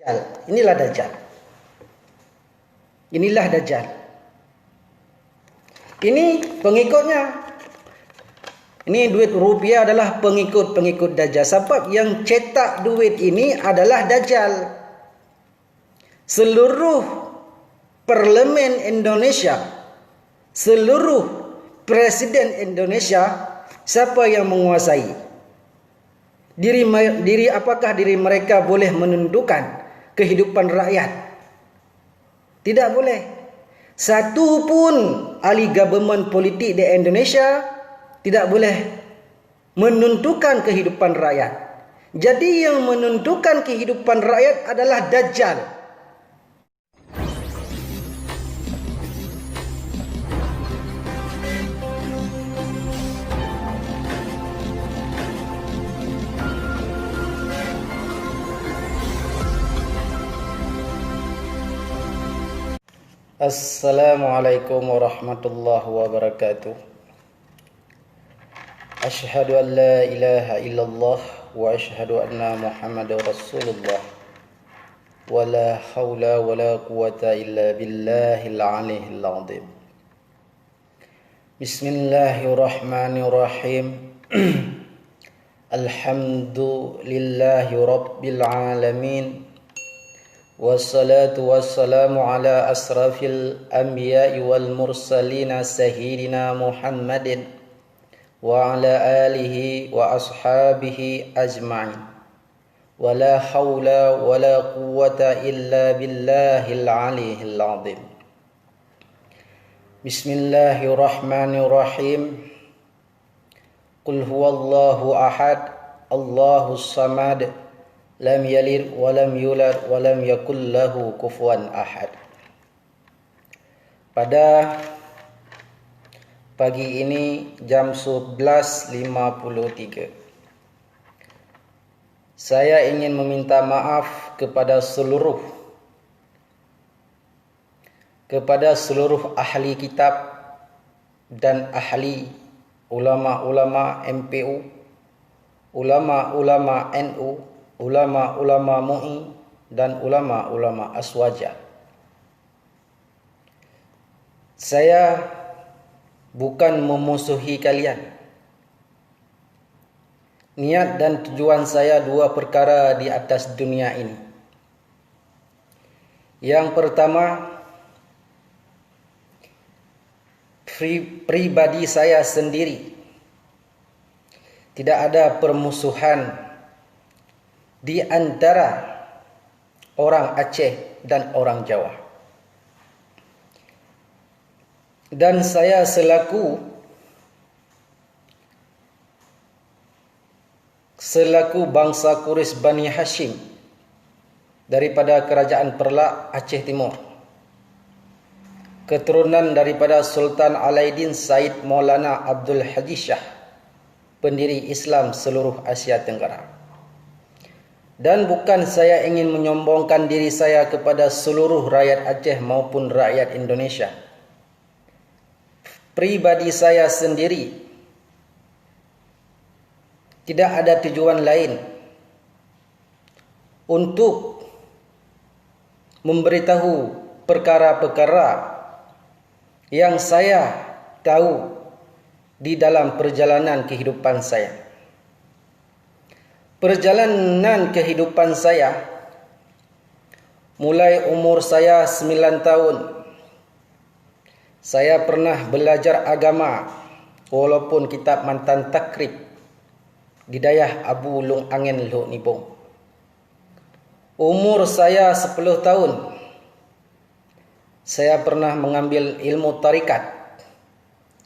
Dajjal. Inilah Dajjal. Inilah Dajjal. Ini pengikutnya. Ini duit rupiah adalah pengikut-pengikut Dajjal. Sebab yang cetak duit ini adalah Dajjal. Seluruh parlemen Indonesia, seluruh presiden Indonesia, siapa yang menguasai? Apakah diri mereka boleh menentukan kehidupan rakyat? Tidak boleh. Satu pun ahli government politik di Indonesia tidak boleh menentukan kehidupan rakyat. Jadi yang menentukan kehidupan rakyat adalah Dajjal. Assalamualaikum warahmatullahi wabarakatuh. Asyhadu an la ilaha illallah wa asyhadu anna Muhammadar Rasulullah. Wa la haula wa la quwata illa billahil aliyyil azim. Bismillahirrahmanirrahim. Alhamdulillahi rabbil alamin. Wassalatu wassalamu ala asrafil anbiya'i wal mursalina sayyidina Muhammadin wa ala alihi wa ashabihi ajma'in. Wa la hawla wa la quwwata illa billahil aliyyil azim. Bismillahirrahmanirrahim. Qul huwallahu ahad, Allahus samad, lam yalid wa lam yulad wa lam yakul lahu kufuwan ahad. Pada pagi ini jam 11.53, saya ingin meminta maaf kepada seluruh ahli kitab dan ahli ulama-ulama MPU, ulama-ulama NU, ulama-ulama MUI dan ulama-ulama Aswaja. Saya bukan memusuhi kalian. Niat dan tujuan saya dua perkara di atas dunia ini. Yang pertama, pribadi saya sendiri. Tidak ada permusuhan di antara orang Aceh dan orang Jawa. Dan saya selaku bangsa Quraisy Bani Hashim daripada kerajaan Perlak Aceh Timur, keturunan daripada Sultan Alaiddin Said Maulana Abdul Haji Shah, pendiri Islam seluruh Asia Tenggara. Dan bukan saya ingin menyombongkan diri saya kepada seluruh rakyat Aceh maupun rakyat Indonesia. Pribadi saya sendiri tidak ada tujuan lain untuk memberitahu perkara-perkara yang saya tahu di dalam perjalanan kehidupan saya. Perjalanan kehidupan saya mulai umur saya 9 tahun. Saya pernah belajar agama walaupun kitab Mantan Takrib di dayah Abu Long Angin Luk Nibong. Umur saya 10 tahun. Saya pernah mengambil ilmu tarikat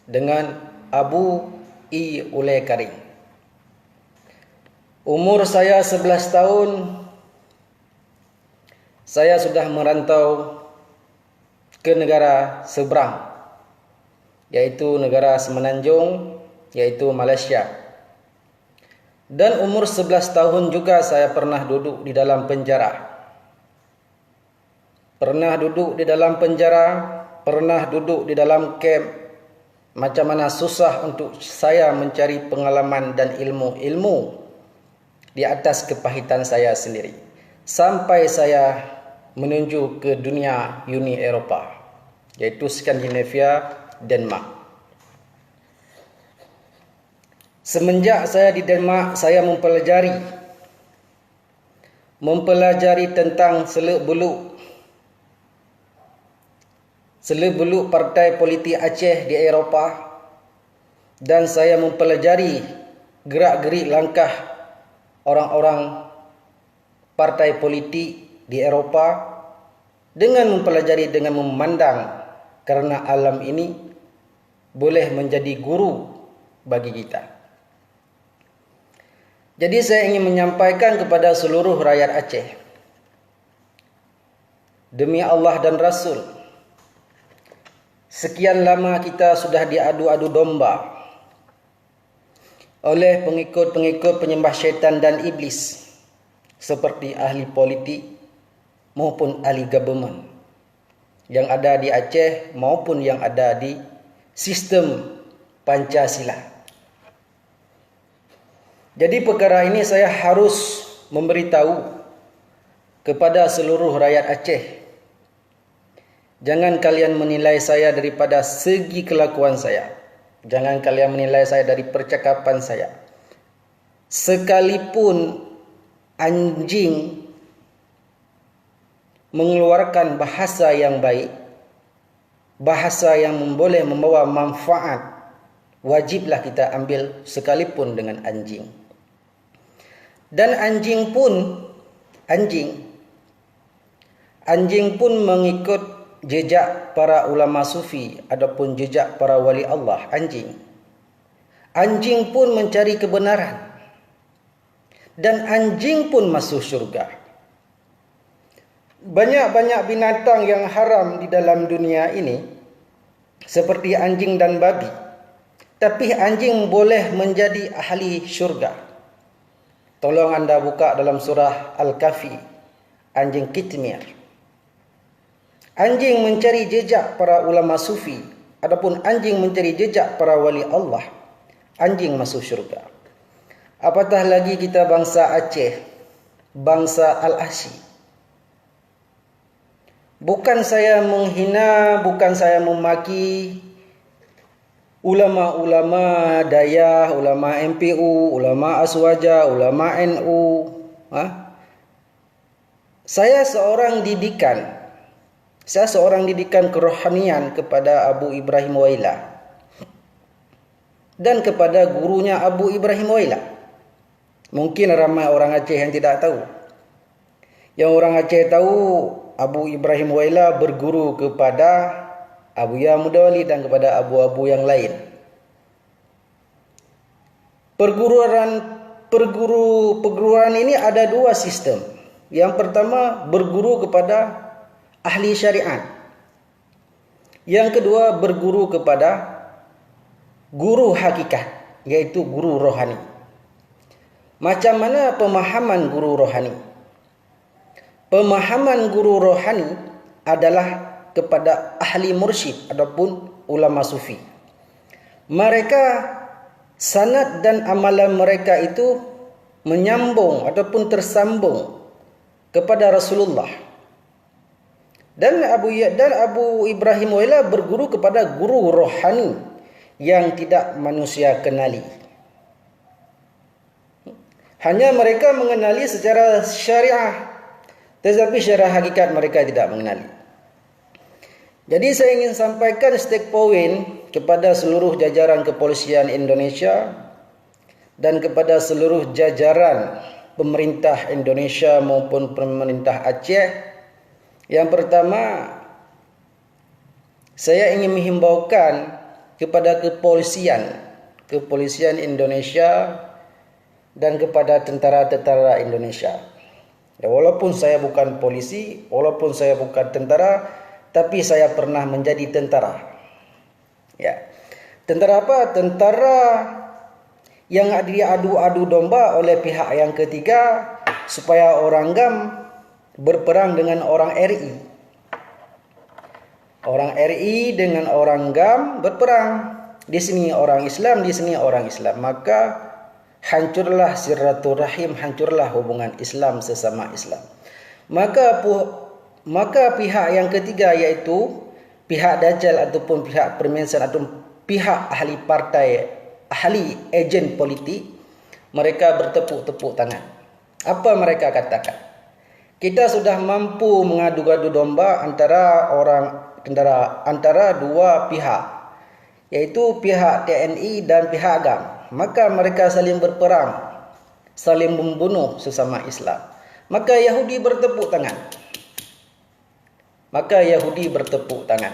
dengan Abu I Ulay Karim. Umur saya 11 tahun, saya sudah merantau ke negara seberang, yaitu negara Semenanjung, yaitu Malaysia. Dan umur 11 tahun juga saya pernah duduk di dalam penjara. Pernah duduk di dalam camp. Macam mana susah untuk saya mencari pengalaman dan ilmu di atas kepahitan saya sendiri. sampai saya menuju ke dunia Uni Eropah, yaitu Skandinavia, Denmark. Semenjak saya di Denmark, saya mempelajari tentang seluk-beluk partai politik Aceh di Eropah, dan saya mempelajari gerak-gerik langkah orang-orang partai politik di Eropah dengan memandang, kerana alam ini boleh menjadi guru bagi kita. Jadi saya ingin menyampaikan kepada seluruh rakyat Aceh, demi Allah dan Rasul, sekian lama kita sudah diadu-adu domba oleh pengikut-pengikut penyembah syaitan dan iblis, seperti ahli politik maupun ahli government yang ada di Aceh maupun yang ada di sistem Pancasila. Jadi perkara ini saya harus memberitahu kepada seluruh rakyat Aceh. Jangan kalian menilai saya daripada segi kelakuan saya. Jangan kalian menilai saya dari percakapan saya. Sekalipun anjing mengeluarkan bahasa yang baik, bahasa yang boleh membawa manfaat, wajiblah kita ambil sekalipun dengan anjing. Dan anjing pun mengikut jejak para ulama sufi ataupun jejak para wali Allah. Anjing pun mencari kebenaran, dan anjing pun masuk syurga. Banyak-banyak binatang yang haram di dalam dunia ini, seperti anjing dan babi, tapi anjing boleh menjadi ahli syurga. Tolong anda buka dalam surah Al-Kahfi, anjing Kitmir. Anjing mencari jejak para ulama sufi ataupun anjing mencari jejak para wali Allah, anjing masuk syurga. Apatah lagi kita bangsa Aceh, bangsa Al-Asy. Bukan saya menghina, bukan saya memaki ulama-ulama Dayah, ulama MPU, ulama Aswaja, ulama NU. Saya seorang didikan kerohanian kepada Abu Ibrahim Wailah dan kepada gurunya Abu Ibrahim Wailah. Mungkin ramai orang Aceh yang tidak tahu. Yang orang Aceh tahu, Abu Ibrahim Wailah berguru kepada Abu Ya Mudawali dan kepada abu-abu yang lain. Perguruan ini ada dua sistem. Yang pertama, berguru kepada ahli syariat. Yang kedua, berguru kepada guru hakikat, yaitu guru rohani. Macam mana pemahaman guru rohani? Pemahaman guru rohani adalah kepada ahli mursyid ataupun ulama sufi. Mereka, sanad dan amalan mereka itu menyambung ataupun tersambung kepada Rasulullah. Dan Abu Ibrahim Wailah berguru kepada guru rohani yang tidak manusia kenali. Hanya mereka mengenali secara syariah, tetapi secara hakikat mereka tidak mengenali. Jadi saya ingin sampaikan stake point kepada seluruh jajaran kepolisian Indonesia dan kepada seluruh jajaran pemerintah Indonesia maupun pemerintah Aceh. Yang pertama, saya ingin menghimbaukan kepada kepolisian Indonesia dan kepada tentara-tentara Indonesia. Ya, walaupun saya bukan polisi, walaupun saya bukan tentara, tapi saya pernah menjadi tentara. Ya. Tentara apa? Tentara yang diadu-adu domba oleh pihak yang ketiga supaya orang GAM berperang dengan orang RI. Orang RI dengan orang GAM berperang. Di sini orang Islam, di sini orang Islam. Maka hancurlah silaturahim, hancurlah hubungan Islam sesama Islam. Maka pihak yang ketiga, iaitu pihak Dajjal ataupun pihak Freemason atau pihak ahli partai, ahli ejen politik, mereka bertepuk-tepuk tangan. Apa mereka katakan? Kita sudah mampu mengadu-adu domba antara dua pihak, yaitu pihak TNI dan pihak AGAM. Maka mereka saling berperang, saling membunuh sesama Islam. Maka Yahudi bertepuk tangan.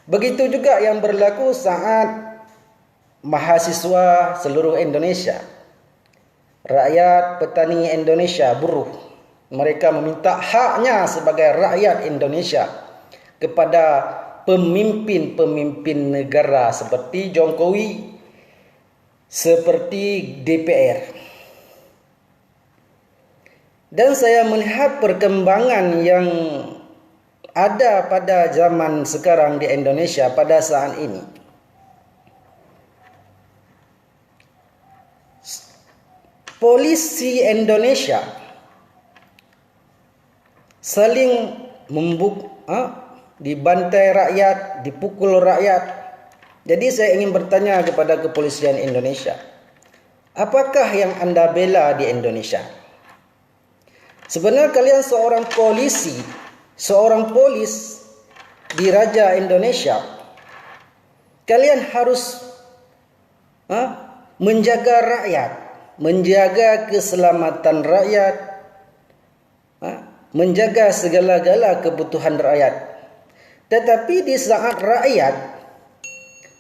Begitu juga yang berlaku saat mahasiswa seluruh Indonesia, rakyat petani Indonesia, buruh, mereka meminta haknya sebagai rakyat Indonesia kepada pemimpin-pemimpin negara seperti Jokowi, seperti DPR. Dan saya melihat perkembangan yang ada pada zaman sekarang di Indonesia pada saat ini. Polisi Indonesia saling dibantai rakyat, dipukul rakyat. Jadi saya ingin bertanya kepada kepolisian Indonesia, apakah yang anda bela di Indonesia? Sebenarnya kalian seorang polisi, seorang polis di Raja Indonesia, kalian harus menjaga rakyat, menjaga keselamatan rakyat, menjaga segala-gala kebutuhan rakyat. Tetapi di saat rakyat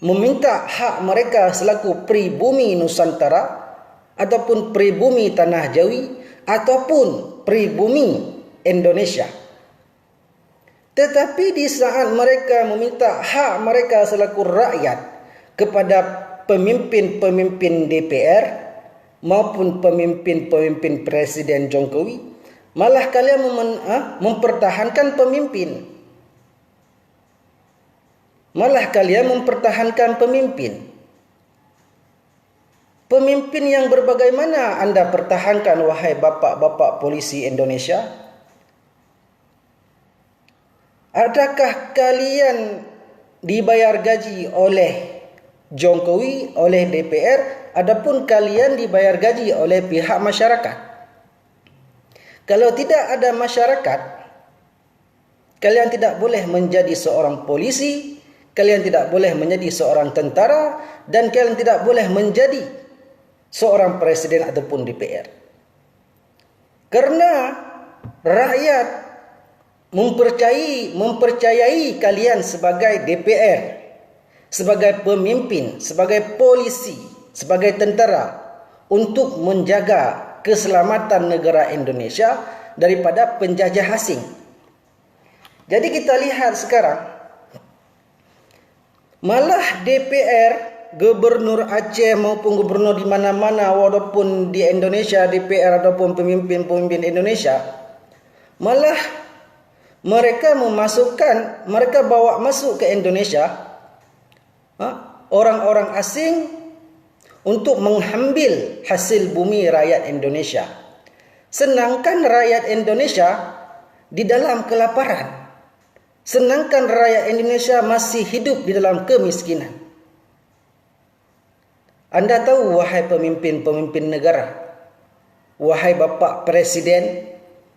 meminta hak mereka selaku pribumi Nusantara ataupun pribumi Tanah Jawi ataupun pribumi Indonesia, tetapi di saat mereka meminta hak mereka selaku rakyat kepada pemimpin-pemimpin DPR maupun pemimpin-pemimpin Presiden Jokowi, malah kalian mempertahankan pemimpin. Pemimpin yang berbagaimana anda pertahankan, wahai bapak-bapak polisi Indonesia? Adakah kalian dibayar gaji oleh Jokowi, oleh DPR, adapun kalian dibayar gaji oleh pihak masyarakat? Kalau tidak ada masyarakat, kalian tidak boleh menjadi seorang polisi, kalian tidak boleh menjadi seorang tentara, dan kalian tidak boleh menjadi seorang presiden ataupun DPR. Karena rakyat mempercayai kalian sebagai DPR, sebagai pemimpin, sebagai polisi, sebagai tentara untuk menjaga keselamatan negara Indonesia daripada penjajah asing. Jadi kita lihat sekarang, malah DPR, Gubernur Aceh maupun gubernur di mana-mana walaupun di Indonesia, DPR ataupun pemimpin-pemimpin Indonesia, malah mereka bawa masuk ke Indonesia orang-orang asing untuk mengambil hasil bumi rakyat Indonesia. Sedangkan rakyat Indonesia di dalam kelaparan. Sedangkan rakyat Indonesia masih hidup di dalam kemiskinan. Anda tahu, wahai pemimpin-pemimpin negara, wahai bapak presiden,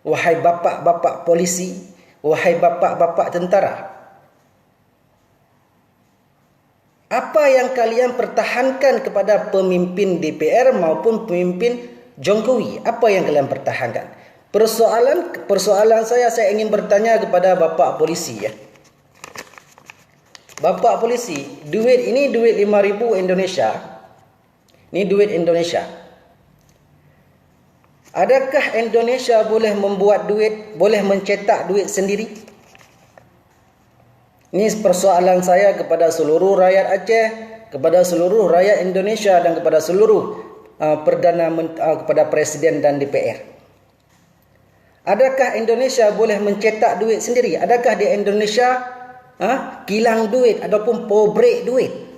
wahai bapak-bapak polisi, wahai bapak-bapak tentara, apa yang kalian pertahankan kepada pemimpin DPR maupun pemimpin Jokowi? Apa yang kalian pertahankan? Persoalan saya ingin bertanya kepada bapak polisi, ya. Bapak polisi, duit ini duit 5.000 Indonesia. Ini duit Indonesia. Adakah Indonesia boleh membuat duit, boleh mencetak duit sendiri? Ini persoalan saya kepada seluruh rakyat Aceh, kepada seluruh rakyat Indonesia dan kepada seluruh kepada Presiden dan DPR. Adakah Indonesia boleh mencetak duit sendiri? Adakah di Indonesia kilang duit ataupun pobrek duit?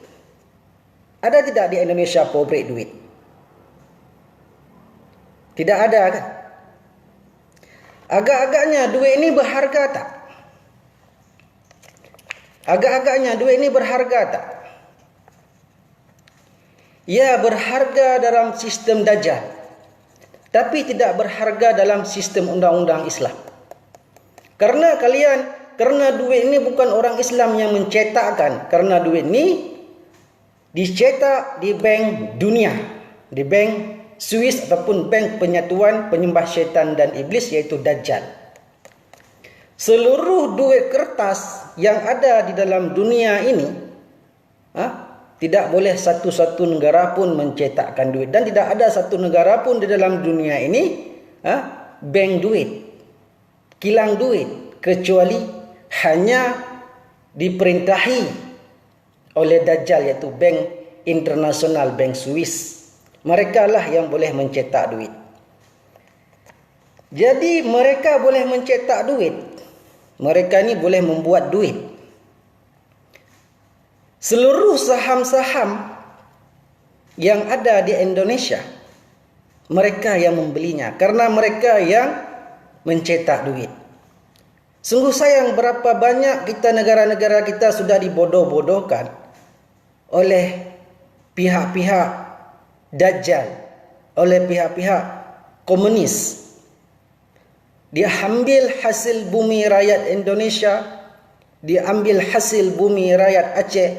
Ada tidak di Indonesia pobrek duit? Tidak ada, kan? Agak-agaknya duit ini berharga tak? Agak-agaknya duit ini berharga tak? Ya, berharga dalam sistem Dajjal, tapi tidak berharga dalam sistem undang-undang Islam. Karena duit ini bukan orang Islam yang mencetakkan. Karena duit ini dicetak di bank dunia, di bank Swiss ataupun bank penyatuan penyembah syaitan dan iblis, yaitu Dajjal. Seluruh duit kertas yang ada di dalam dunia ini, tidak boleh satu-satu negara pun mencetakkan duit. Dan tidak ada satu negara pun di dalam dunia ini bank duit, kilang duit, kecuali hanya diperintahi oleh Dajjal, yaitu bank internasional, bank Swiss. Mereka lah yang boleh mencetak duit. Jadi mereka boleh mencetak duit. Mereka ni boleh membuat duit. Seluruh saham-saham yang ada di Indonesia, mereka yang membelinya, karena mereka yang mencetak duit. Sungguh sayang berapa banyak kita, negara-negara kita sudah dibodoh-bodohkan oleh pihak-pihak Dajjal, oleh pihak-pihak komunis. Dia ambil hasil bumi rakyat Indonesia, dia ambil hasil bumi rakyat Aceh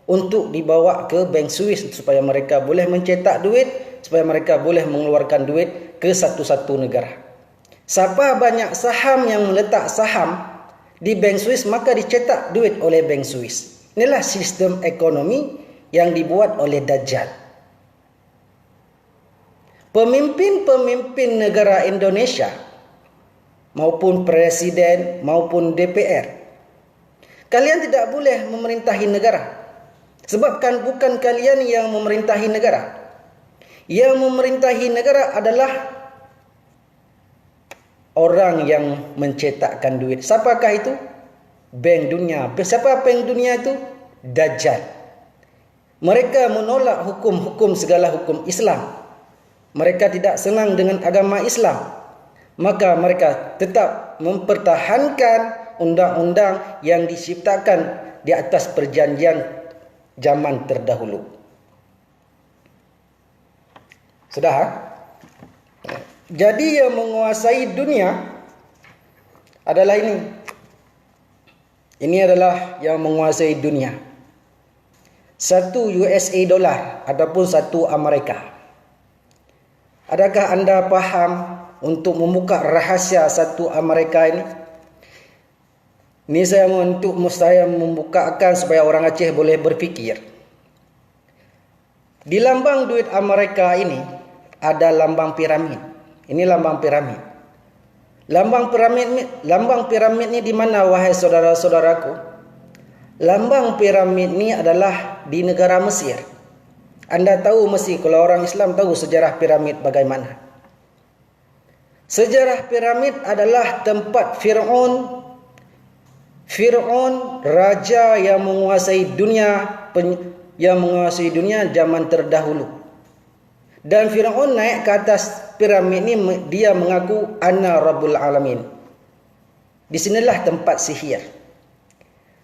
untuk dibawa ke bank Swiss supaya mereka boleh mencetak duit, supaya mereka boleh mengeluarkan duit ke satu-satu negara. Siapa banyak saham yang meletak saham di bank Swiss, maka dicetak duit oleh bank Swiss. Inilah sistem ekonomi yang dibuat oleh Dajjal. Pemimpin-pemimpin negara Indonesia maupun presiden maupun DPR, kalian tidak boleh memerintahi negara. Sebab bukan kalian yang memerintahi negara. Yang memerintahi negara adalah orang yang mencetakkan duit. Siapakah itu? Bank dunia. Siapa bank dunia itu? Dajjal. Mereka menolak hukum segala hukum Islam. Mereka tidak senang dengan agama Islam. Maka mereka tetap mempertahankan undang-undang yang diciptakan di atas perjanjian zaman terdahulu. Sudah? Jadi yang menguasai dunia adalah ini. Ini adalah yang menguasai dunia. 1 USA dollar ataupun 1 Amerika. Adakah anda faham untuk membuka rahasia 1 Amerika ini? Ini saya membukakan supaya orang Aceh boleh berfikir. Di lambang duit Amerika ini ada lambang piramid. Ini lambang piramid. Lambang piramid ni di mana, wahai saudara-saudaraku? Lambang piramid ni adalah di negara Mesir. Anda tahu mesti, kalau orang Islam tahu sejarah piramid bagaimana. Sejarah piramid adalah tempat Fir'aun, raja yang menguasai dunia zaman terdahulu. Dan Fir'aun naik ke atas piramid ini, dia mengaku ana Rabbul Alamin. Di sinilah tempat sihir.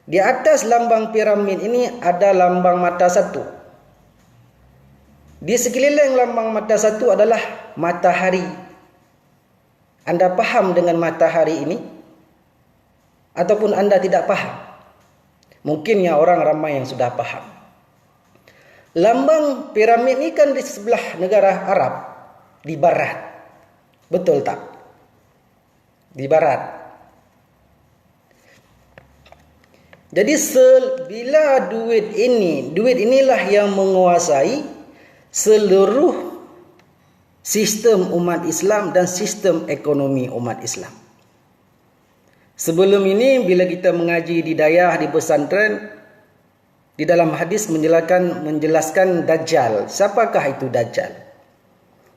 Di atas lambang piramid ini ada lambang mata satu. Di sekeliling lambang mata satu adalah matahari. Anda faham dengan matahari ini? Ataupun anda tidak faham? Mungkin ya orang ramai yang sudah faham. Lambang piramid ini kan di sebelah negara Arab, di barat. Betul tak? Di barat. Jadi bila duit inilah yang menguasai seluruh sistem umat Islam dan sistem ekonomi umat Islam. Sebelum ini bila kita mengaji di dayah, di pesantren, di dalam hadis menjelaskan Dajjal. Siapakah itu Dajjal?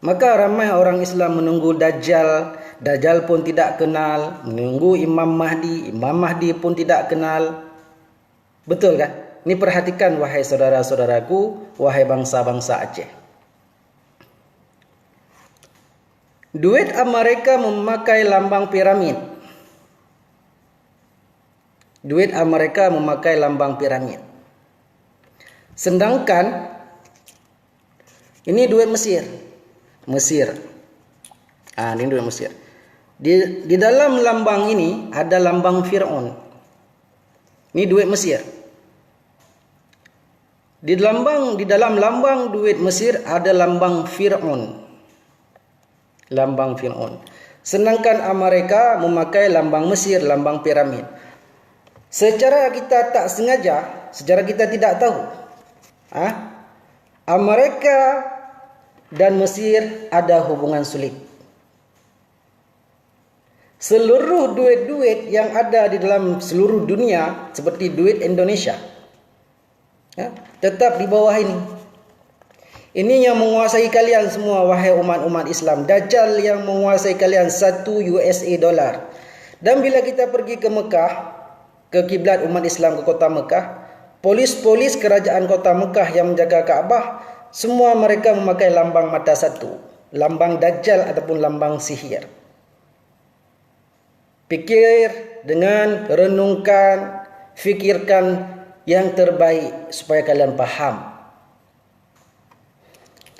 Maka ramai orang Islam menunggu Dajjal. Dajjal pun tidak kenal. Menunggu Imam Mahdi pun tidak kenal. Betul kan? Ini perhatikan wahai saudara-saudaraku, wahai bangsa-bangsa Aceh. Duit Amerika memakai lambang piramid. Duit Amerika memakai lambang piramid. Sedangkan ini duit Mesir. Ini duit Mesir. Di dalam lambang ini ada lambang Firaun. Ini duit Mesir. Di dalam lambang duit Mesir ada lambang Firaun. Lambang Firaun. Sedangkan Amerika memakai lambang Mesir, lambang piramid. Secara kita tak sengaja, secara kita tidak tahu, Amerika dan Mesir ada hubungan sulit. Seluruh duit-duit yang ada di dalam seluruh dunia, seperti duit Indonesia, tetap di bawah ini. Ini yang menguasai kalian semua, wahai umat-umat Islam. Dajjal yang menguasai kalian $1 USA. Dan bila kita pergi ke Mekah, ke kiblat umat Islam, ke kota Mekah, polis-polis kerajaan kota Mekah yang menjaga Kaabah, semua mereka memakai lambang mata satu, lambang Dajjal ataupun lambang sihir. Pikir dengan renungkan, fikirkan yang terbaik supaya kalian faham.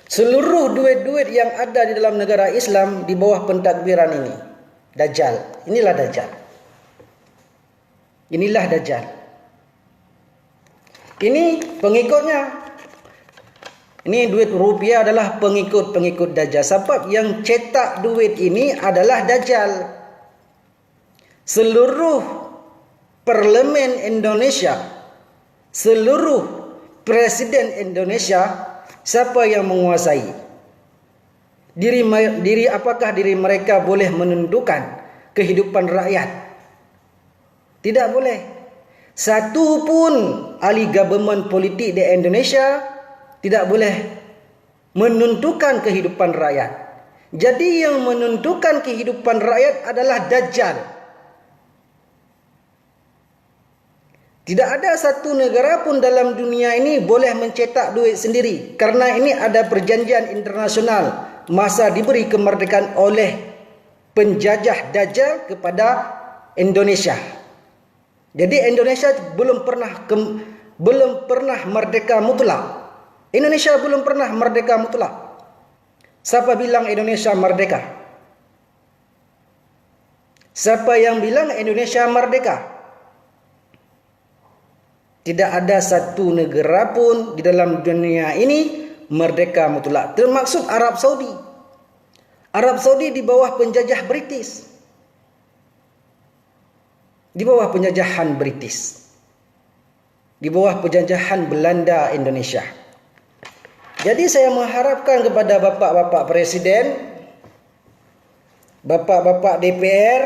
Seluruh duit-duit yang ada di dalam negara Islam di bawah pentadbiran ini, Dajjal. Inilah Dajjal. Inilah Dajjal. Ini pengikutnya. Ini duit rupiah adalah pengikut-pengikut Dajjal. Sebab yang cetak duit ini adalah Dajjal. Seluruh parlemen Indonesia, seluruh presiden Indonesia, siapa yang menguasai? Apakah diri mereka boleh menentukan kehidupan rakyat? Tidak boleh. Satu pun ahli government politik di Indonesia tidak boleh menentukan kehidupan rakyat. Jadi yang menentukan kehidupan rakyat adalah Dajjal. Tidak ada satu negara pun dalam dunia ini boleh mencetak duit sendiri. Karena ini ada perjanjian internasional masa diberi kemerdekaan oleh penjajah Dajjal kepada Indonesia. Jadi Indonesia belum pernah merdeka mutlak. Indonesia belum pernah merdeka mutlak. Siapa bilang Indonesia merdeka? Siapa yang bilang Indonesia merdeka? Tidak ada satu negara pun di dalam dunia ini merdeka mutlak. Termaksud Arab Saudi. Arab Saudi di bawah penjajah British. Di bawah penjajahan British. Di bawah penjajahan Belanda Indonesia. Jadi saya mengharapkan kepada bapak-bapak presiden, bapak-bapak DPR,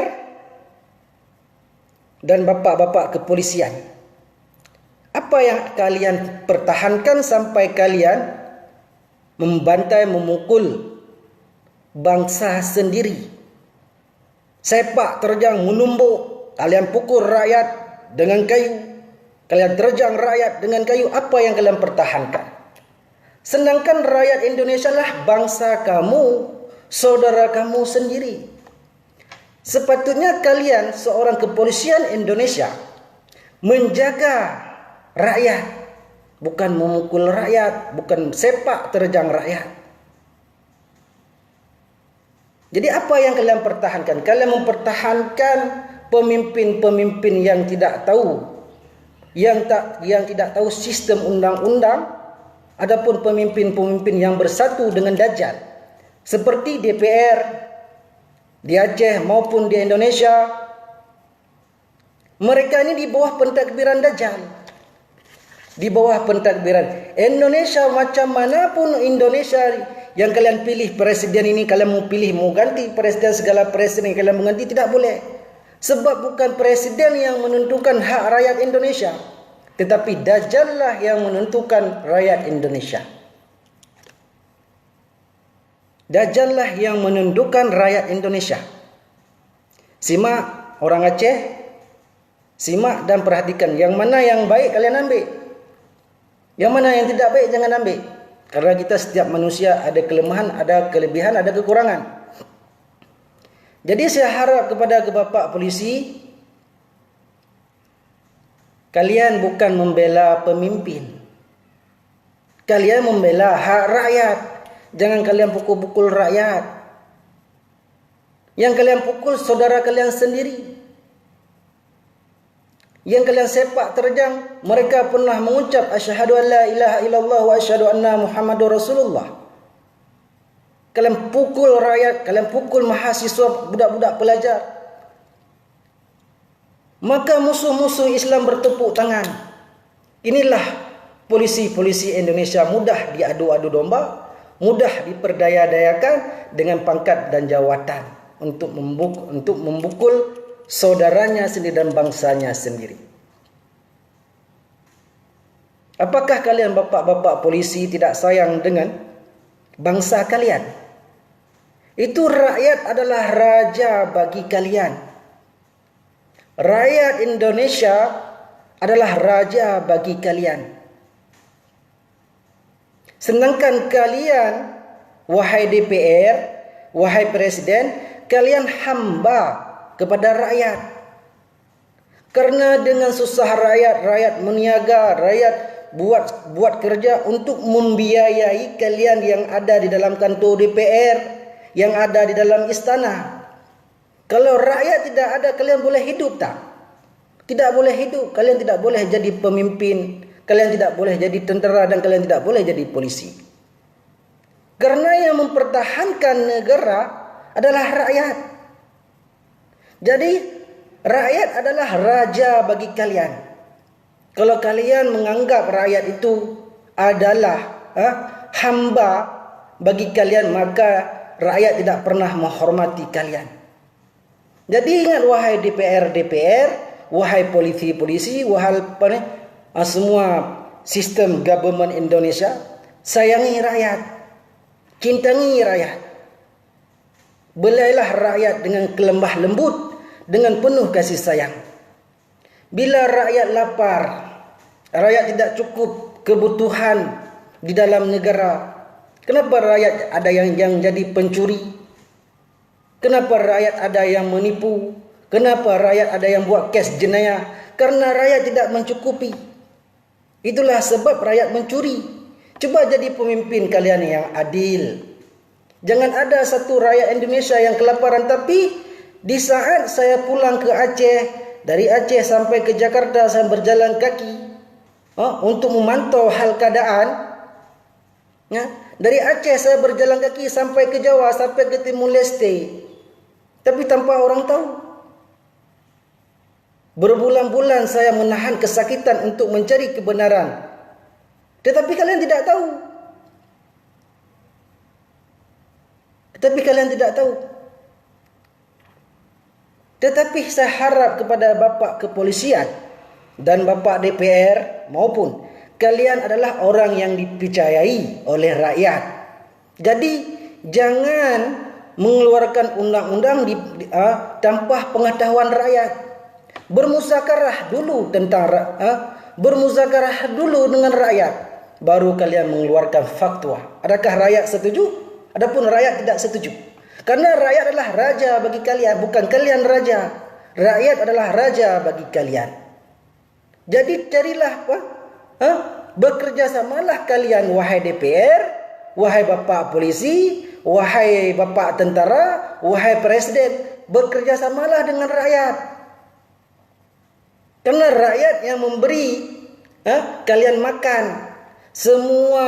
dan bapak-bapak kepolisian. Apa yang kalian pertahankan sampai kalian membantai, memukul bangsa sendiri? Sepak terjang menumbuk. Kalian pukul rakyat dengan kayu. Kalian terjang rakyat dengan kayu. Apa yang kalian pertahankan? Sedangkan rakyat Indonesia lah bangsa kamu, saudara kamu sendiri. Sepatutnya kalian seorang kepolisian Indonesia menjaga rakyat. Bukan memukul rakyat. Bukan sepak terjang rakyat. Jadi apa yang kalian pertahankan? Kalian mempertahankan pemimpin-pemimpin yang tidak tahu, yang tidak tahu sistem undang-undang, adapun pemimpin-pemimpin yang bersatu dengan Dajjal, seperti DPR di Aceh maupun di Indonesia. Mereka ini di bawah pentadbiran Dajjal, di bawah pentadbiran Indonesia. Macam manapun Indonesia yang kalian pilih presiden ini, kalian mau pilih, mau ganti presiden, segala presiden yang kalian mau ganti, tidak boleh. Sebab bukan presiden yang menentukan hak rakyat Indonesia, tetapi Dajjal lah yang menentukan rakyat Indonesia. Dajjal lah yang menentukan rakyat Indonesia. Simak orang Aceh, simak dan perhatikan. Yang mana yang baik kalian ambil, yang mana yang tidak baik jangan ambil. Karena kita setiap manusia ada kelemahan, ada kelebihan, ada kekurangan. Jadi saya harap kepada bapak polisi, kalian bukan membela pemimpin. Kalian membela hak rakyat. Jangan kalian pukul-pukul rakyat. Yang kalian pukul saudara kalian sendiri. Yang kalian sepak terjang, mereka pernah mengucap asyhadu an la ilaha illallah wa asyhadu anna Muhammadur Rasulullah. Kalian pukul rakyat, kalian pukul mahasiswa, budak-budak pelajar. Maka musuh-musuh Islam bertepuk tangan. Inilah polisi-polisi Indonesia mudah diadu-adu domba, mudah diperdaya-dayakan dengan pangkat dan jawatan untuk membukul saudaranya sendiri dan bangsanya sendiri. Apakah kalian bapak-bapak polisi tidak sayang dengan bangsa kalian? Itu rakyat adalah raja bagi kalian. Rakyat Indonesia adalah raja bagi kalian. Sedangkan kalian, wahai DPR, wahai Presiden, kalian hamba kepada rakyat. Karena dengan susah rakyat meniaga, rakyat buat kerja untuk membiayai kalian yang ada di dalam kantor DPR, yang ada di dalam istana. Kalau rakyat tidak ada, kalian boleh hidup tak? Tidak boleh hidup. Kalian tidak boleh jadi pemimpin. Kalian tidak boleh jadi tentera dan kalian tidak boleh jadi polisi. Karena yang mempertahankan negara adalah rakyat. Jadi rakyat adalah raja bagi kalian. Kalau kalian menganggap rakyat itu adalah hamba bagi kalian, maka rakyat tidak pernah menghormati kalian. Jadi ingat wahai DPR, wahai polisi, wahai semua sistem government Indonesia, sayangi rakyat, cintai rakyat. Belailah rakyat dengan kelembah lembut, dengan penuh kasih sayang. Bila rakyat lapar, rakyat tidak cukup kebutuhan di dalam negara, kenapa rakyat ada yang jadi pencuri? Kenapa rakyat ada yang menipu? Kenapa rakyat ada yang buat kes jenayah? Karena rakyat tidak mencukupi. Itulah sebab rakyat mencuri. Coba jadi pemimpin kalian yang adil. Jangan ada satu rakyat Indonesia yang kelaparan, tapi di saat saya pulang ke Aceh, dari Aceh sampai ke Jakarta saya berjalan kaki untuk memantau hal keadaan. Dari Aceh saya berjalan kaki sampai ke Jawa, sampai ke Timur Leste, tapi tanpa orang tahu. Berbulan-bulan saya menahan kesakitan untuk mencari kebenaran, tetapi kalian tidak tahu. Tetapi saya harap kepada Bapak Kepolisian dan Bapak DPR maupun kalian adalah orang yang dipercayai oleh rakyat. Jadi jangan mengeluarkan undang-undang tanpa pengetahuan rakyat. Bermusakarah dulu dengan rakyat, baru kalian mengeluarkan fatwa. Adakah rakyat setuju? Adapun rakyat tidak setuju. Karena rakyat adalah raja bagi kalian, bukan kalian raja. Rakyat adalah raja bagi kalian. Jadi carilah bekerja samalah kalian, wahai DPR, wahai bapak polisi, wahai bapak tentara, wahai presiden, bekerja samalah dengan rakyat. Karena rakyat yang memberi kalian makan. Semua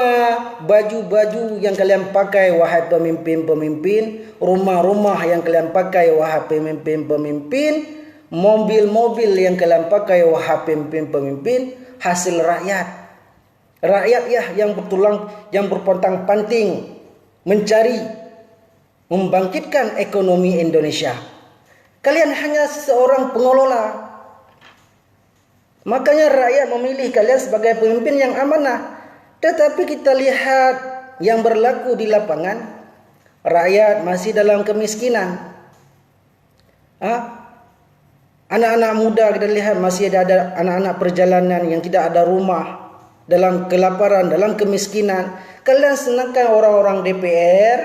baju-baju yang kalian pakai, wahai pemimpin-pemimpin, rumah-rumah yang kalian pakai, wahai pemimpin-pemimpin, mobil-mobil yang kalian pakai, wahai pemimpin-pemimpin, hasil rakyat. Rakyat yang berpontang-panting mencari, membangkitkan ekonomi Indonesia. Kalian hanya seorang pengelola. Makanya rakyat memilih kalian sebagai pemimpin yang amanah. Tetapi kita lihat yang berlaku di lapangan, rakyat masih dalam kemiskinan. Anak-anak muda kita lihat masih ada anak-anak perjalanan yang tidak ada rumah, dalam kelaparan, dalam kemiskinan. Kalian senangkan orang-orang DPR,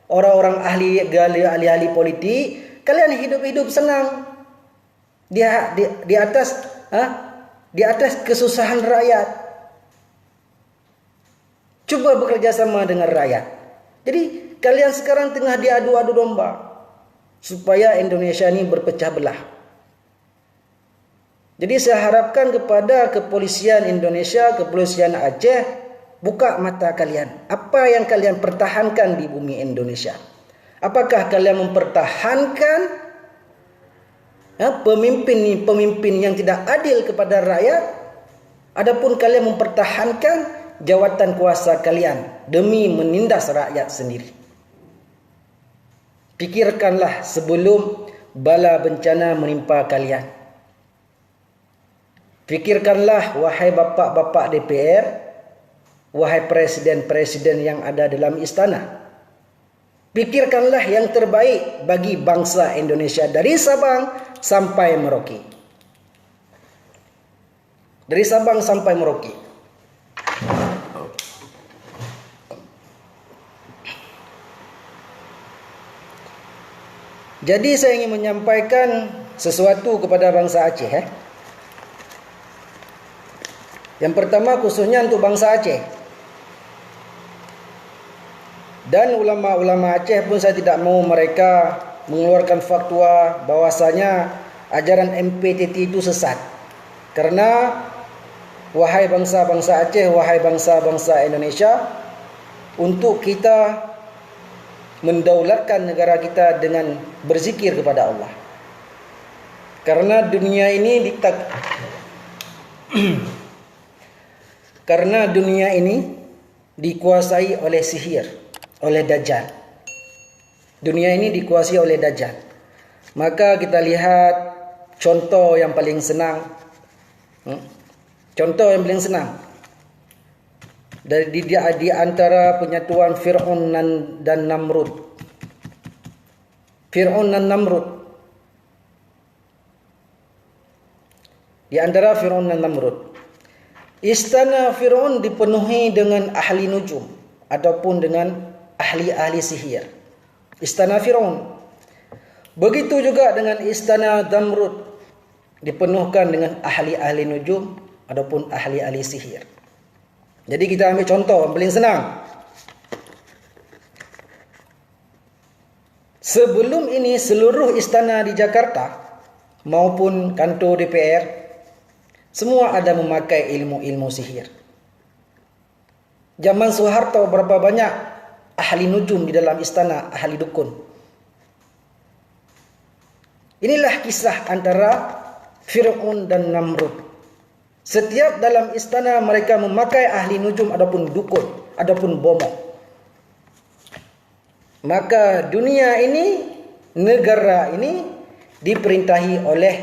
orang-orang ahli politik kalian hidup-hidup senang di atas kesusahan rakyat. Coba bekerja sama dengan rakyat. Jadi kalian sekarang tengah diadu-adu domba supaya Indonesia ini berpecah belah. Jadi saya harapkan kepada kepolisian Indonesia, kepolisian Aceh, buka mata kalian. Apa yang kalian pertahankan di bumi Indonesia? Apakah kalian mempertahankan pemimpin yang tidak adil kepada rakyat? Adapun kalian mempertahankan jawatan kuasa kalian demi menindas rakyat sendiri. Pikirkanlah sebelum bala bencana menimpa kalian. Pikirkanlah wahai bapak-bapak DPR, wahai presiden-presiden yang ada dalam istana. Pikirkanlah yang terbaik bagi bangsa Indonesia dari Sabang sampai Merauke. Dari Sabang sampai Merauke. Jadi saya ingin menyampaikan sesuatu kepada bangsa Aceh. Yang pertama khususnya untuk bangsa Aceh. Dan ulama-ulama Aceh pun saya tidak mau mereka mengeluarkan fatwa bahwasanya ajaran MPTT itu sesat. Karena wahai bangsa-bangsa Aceh, wahai bangsa-bangsa Indonesia, untuk kita mendaulatkan negara kita dengan berzikir kepada Allah. Karena dunia ini karena dunia ini dikuasai oleh sihir, oleh Dajjal. Dunia ini dikuasai oleh Dajjal. Maka kita lihat contoh yang paling senang. Contoh yang paling senang. Di antara penyatuan Fir'aun dan Namrud. Fir'aun dan Namrud. Di antara Fir'aun dan Namrud. Istana Fir'aun dipenuhi dengan ahli nujum ataupun dengan ahli-ahli sihir. Istana Fir'aun. Begitu juga dengan istana Namrud dipenuhkan dengan ahli-ahli nujum ataupun ahli-ahli sihir. Jadi kita ambil contoh yang paling senang. Sebelum ini seluruh istana di Jakarta maupun kantor DPR semua ada memakai ilmu-ilmu sihir. Zaman Soeharto berapa banyak ahli nujum di dalam istana, ahli dukun. Inilah kisah antara Fir'aun dan Namrud. Setiap dalam istana mereka memakai ahli nujum adapun dukun, adapun bomo. Maka dunia ini, negara ini diperintahi oleh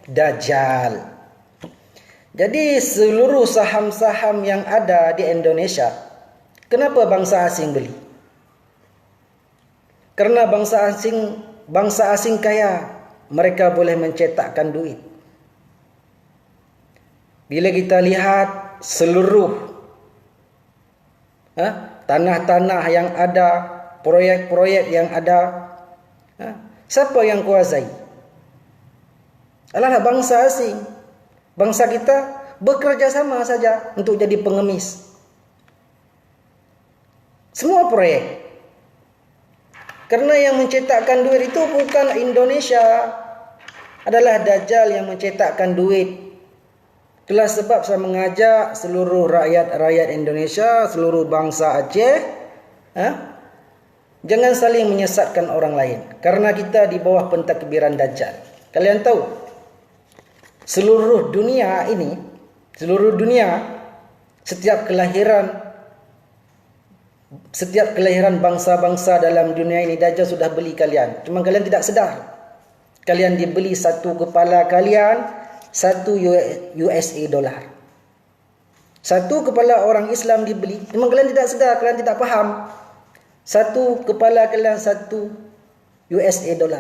Dajjal. Jadi seluruh saham-saham yang ada di Indonesia, kenapa bangsa asing beli? Karena bangsa asing kaya, mereka boleh mencetakkan duit. Bila kita lihat seluruh tanah-tanah yang ada, proyek-proyek yang ada, siapa yang kuasai? Adalah bangsa asing. Bangsa kita bekerja sama saja untuk jadi pengemis. Semua proyek. Karena yang mencetakkan duit itu bukan Indonesia. Adalah Dajjal yang mencetakkan duit. Itulah sebab saya mengajak seluruh rakyat Indonesia, seluruh bangsa Aceh, jangan saling menyesatkan orang lain. Karena kita di bawah pentadbiran Dajjal. Kalian tahu? Seluruh dunia ini, setiap kelahiran bangsa-bangsa dalam dunia ini Dajjal sudah beli kalian. Cuma kalian tidak sedar. Kalian dibeli satu kepala kalian, $1. Satu kepala orang Islam dibeli. Cuma kalian tidak sedar, kalian tidak faham. Satu kepala kalian $1.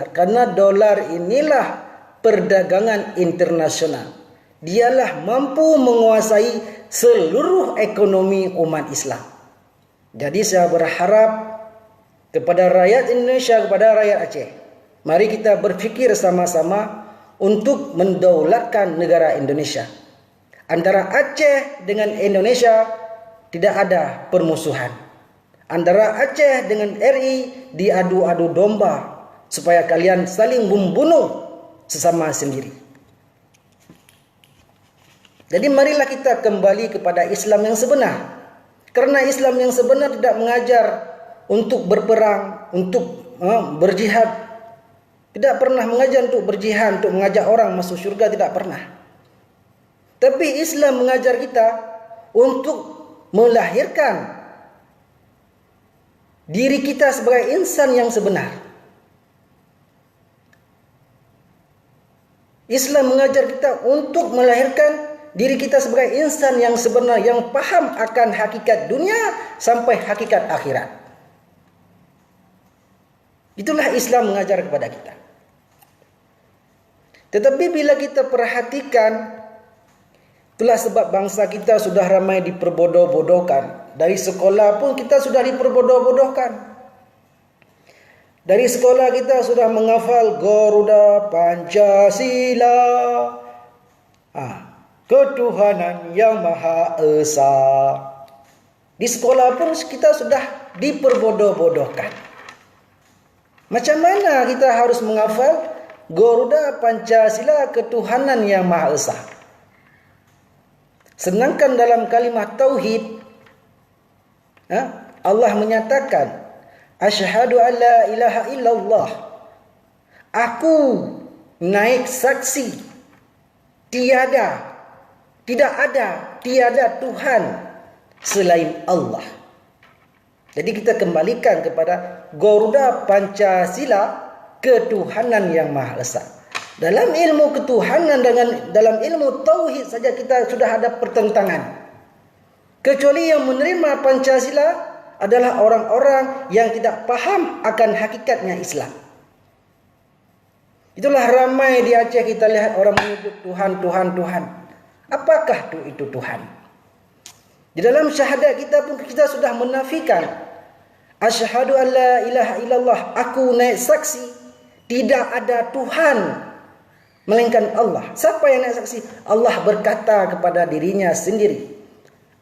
Karena dolar inilah perdagangan internasional. Dialah mampu menguasai seluruh ekonomi umat Islam. Jadi saya berharap kepada rakyat Indonesia, kepada rakyat Aceh, Mari kita berfikir sama-sama untuk mendaulatkan negara Indonesia. Antara Aceh dengan Indonesia tidak ada permusuhan. Antara Aceh dengan RI diadu-adu domba supaya kalian saling membunuh sesama sendiri. Jadi marilah kita kembali kepada Islam yang sebenar. Karena Islam yang sebenar tidak mengajar untuk berperang, untuk berjihad. Tidak pernah mengajar untuk berjihad, untuk mengajak orang masuk syurga, tidak pernah. Tapi Islam mengajar kita untuk melahirkan diri kita sebagai insan yang sebenar. Islam mengajar kita untuk melahirkan diri kita sebagai insan yang sebenar, yang paham akan hakikat dunia sampai hakikat akhirat. Itulah Islam mengajar kepada kita. Tetapi bila kita perhatikan, itulah sebab bangsa kita sudah ramai diperbodoh-bodohkan. Dari sekolah pun kita sudah diperbodoh-bodohkan. Dari sekolah kita sudah menghafal Garuda Pancasila, ketuhanan yang Maha Esa. Di sekolah pun kita sudah diperbodoh-bodohkan. Macam mana kita harus menghafal Garuda Pancasila, ketuhanan yang Maha Esa? Sedangkan dalam kalimat tauhid Allah menyatakan asyhadu an la ilaha illallah, aku naik saksi tiada Tuhan selain Allah. Jadi kita kembalikan kepada Garuda Pancasila, ketuhanan yang Maha Esa. Dalam ilmu ketuhanan dengan dalam ilmu tauhid saja kita sudah ada pertentangan. Kecuali yang menerima Pancasila adalah orang-orang yang tidak paham akan hakikatnya Islam. Itulah ramai di Aceh kita lihat orang menyebut Tuhan, Tuhan, Tuhan. Apakah itu Tuhan? Di dalam syahadat kita pun kita sudah menafikan asyhadu an la ilaha illallah, aku naik saksi tidak ada Tuhan melainkan Allah. Siapa yang naik saksi? Allah berkata kepada dirinya sendiri,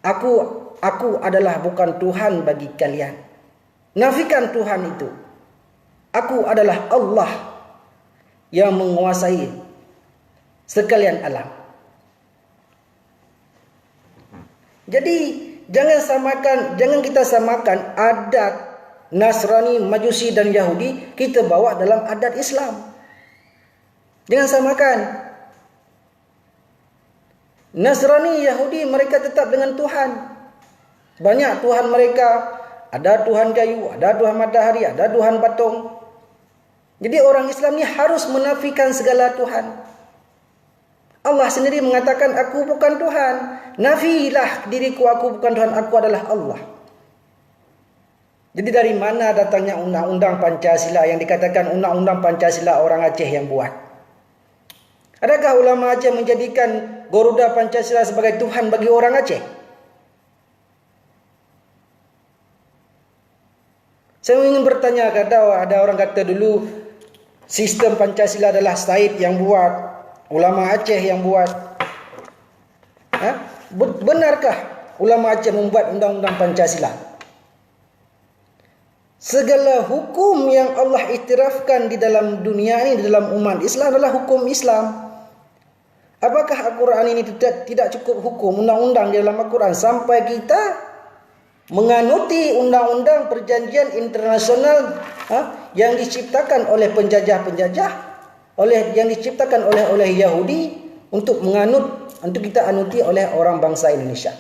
Aku adalah bukan Tuhan bagi kalian. Nafikan Tuhan itu. Aku adalah Allah yang menguasai sekalian alam. Jadi jangan kita samakan adat Nasrani, Majusi dan Yahudi kita bawa dalam adat Islam. Jangan samakan. Nasrani, Yahudi mereka tetap dengan Tuhan. Banyak Tuhan mereka. Ada Tuhan kayu, ada Tuhan matahari, ada Tuhan patung. Jadi orang Islam ni harus menafikan segala Tuhan. Allah sendiri mengatakan aku bukan Tuhan. Nafilah diriku, aku bukan Tuhan, aku adalah Allah. Jadi dari mana datangnya undang-undang Pancasila yang dikatakan undang-undang Pancasila orang Aceh yang buat? Adakah ulama Aceh menjadikan Garuda Pancasila sebagai Tuhan bagi orang Aceh? Saya ingin bertanya, ada orang kata dulu sistem Pancasila adalah Said yang buat, ulama Aceh yang buat. Benarkah ulama Aceh membuat undang-undang Pancasila? Segala hukum yang Allah iktirafkan di dalam dunia ini, di dalam umat Islam adalah hukum Islam. Apakah Al-Quran ini tidak cukup hukum undang-undang di dalam Al-Quran sampai kita menganuti undang-undang perjanjian internasional yang diciptakan oleh penjajah-penjajah, yang diciptakan oleh Yahudi untuk kita anuti oleh orang bangsa Indonesia.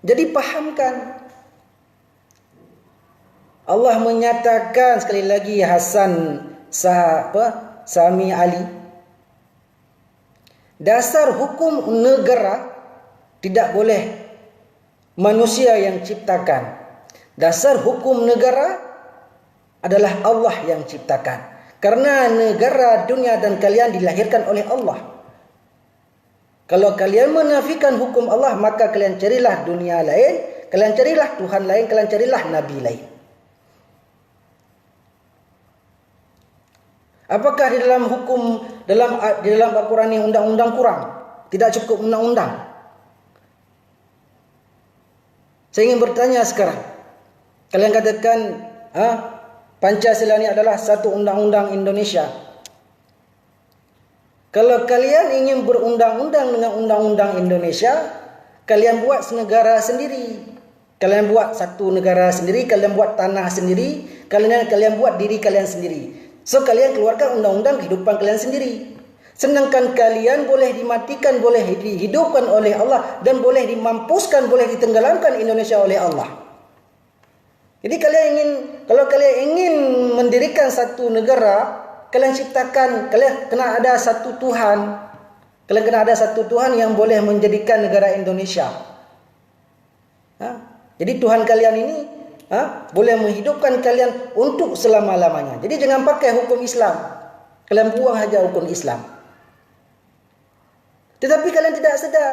Jadi pahamkan. Allah menyatakan sekali lagi Hasan Sami Ali, dasar hukum negara tidak boleh manusia yang ciptakan. Dasar hukum negara adalah Allah yang ciptakan. Karena negara, dunia dan kalian dilahirkan oleh Allah. Kalau kalian menafikan hukum Allah, maka kalian carilah dunia lain, kalian carilah Tuhan lain, kalian carilah Nabi lain. Apakah di dalam hukum, di dalam Al-Quran ini undang-undang kurang? Tidak cukup undang-undang. Saya ingin bertanya sekarang. Kalian katakan Pancasila ini adalah satu undang-undang Indonesia. Kalau kalian ingin berundang-undang dengan undang-undang Indonesia, kalian buat senegara sendiri. Kalian buat satu negara sendiri, kalian buat tanah sendiri, kalian buat diri kalian sendiri. So kalian keluarkan undang-undang kehidupan kalian sendiri. Sedangkan kalian boleh dimatikan, boleh dihidupkan oleh Allah, dan boleh dimampuskan, boleh ditenggelamkan Indonesia oleh Allah. Jadi kalau kalian ingin mendirikan satu negara, kalian ciptakan, kalian kena ada satu Tuhan. Kalian kena ada satu Tuhan yang boleh menjadikan negara Indonesia. Jadi Tuhan kalian ini boleh menghidupkan kalian untuk selama-lamanya. Jadi jangan pakai hukum Islam. Kalian buang saja hukum Islam. Tetapi kalian tidak sedar,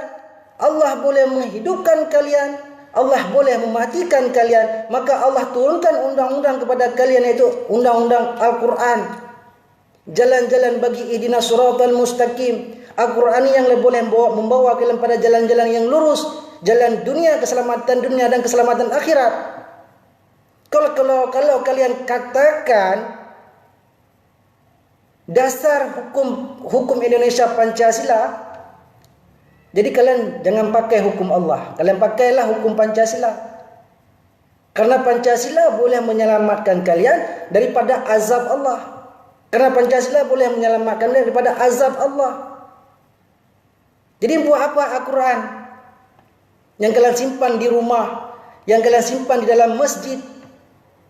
Allah boleh menghidupkan kalian, Allah boleh mematikan kalian. Maka Allah turunkan undang-undang kepada kalian, yaitu undang-undang Al-Quran. Jalan-jalan bagi ihdinas siratal mustaqim. Al-Quran yang boleh membawa kalian pada jalan-jalan yang lurus, jalan dunia, keselamatan dunia dan keselamatan akhirat. Kalau kalian katakan dasar hukum Indonesia Pancasila, jadi kalian jangan pakai hukum Allah, kalian pakailah hukum Pancasila. Karena Pancasila boleh menyelamatkan kalian daripada azab Allah. Karena Pancasila boleh menyelamatkan daripada azab Allah. Jadi buat apa Al-Quran yang kalian simpan di rumah, yang kalian simpan di dalam masjid,